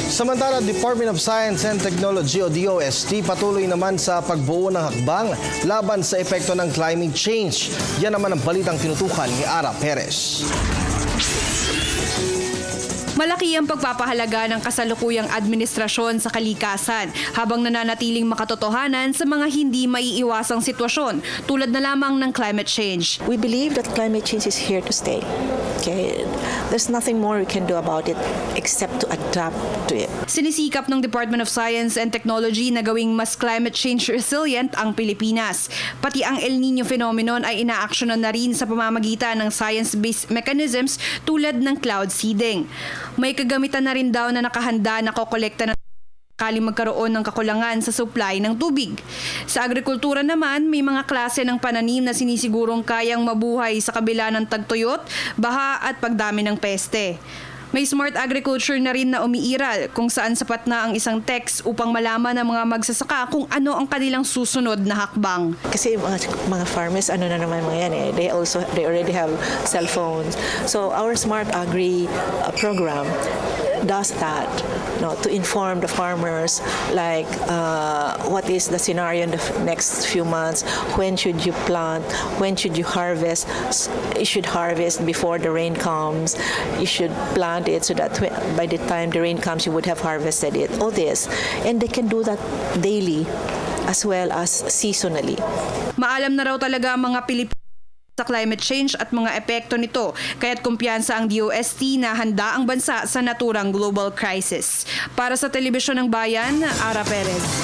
Samantala, Department of Science and Technology o DOST patuloy naman sa pagbuo ng hakbang laban sa epekto ng climate change. Yan naman ang balitang tinutukan ni Ara Perez. Malaki ang pagpapahalaga ng kasalukuyang administrasyon sa kalikasan habang nananatiling makatotohanan sa mga hindi maiiwasang sitwasyon tulad na lamang ng climate change. We believe that climate change is here to stay. Okay? There's nothing more we can do about it except to adapt to it. Sinisikap ng Department of Science and Technology na gawing mas climate change resilient ang Pilipinas. Pati ang El Nino phenomenon ay inaaksyonan na rin sa pamamagitan ng science-based mechanisms tulad ng cloud seeding. May kagamitan na rin daw na nakahanda na kokolekta ng kali magkaroon ng kakulangan sa supply ng tubig. Sa agrikultura naman, may mga klase ng pananim na sinisigurong kayang mabuhay sa kabila ng tagtuyot, baha at pagdami ng peste. May smart agriculture na rin na umiiral kung saan sapat na ang isang text upang malaman ng mga magsasaka kung ano ang kanilang susunod na hakbang. Kasi mga farmers, ano na naman mga yan eh, they already have cell phones. So our smart agri program does that, to inform the farmers like what is the scenario in the next few months, when should you plant, when should you harvest. You should harvest before the rain comes. You should plant it so that by the time the rain comes you would have harvested it. All this, and they can do that daily as well as seasonally. Maalam na raw talaga ang mga Pilipino sa climate change at mga epekto nito, kaya't kumpiyansa ang DOST na handa ang bansa sa naturang global crisis. Para sa Telebisyon ng Bayan, Ara Perez.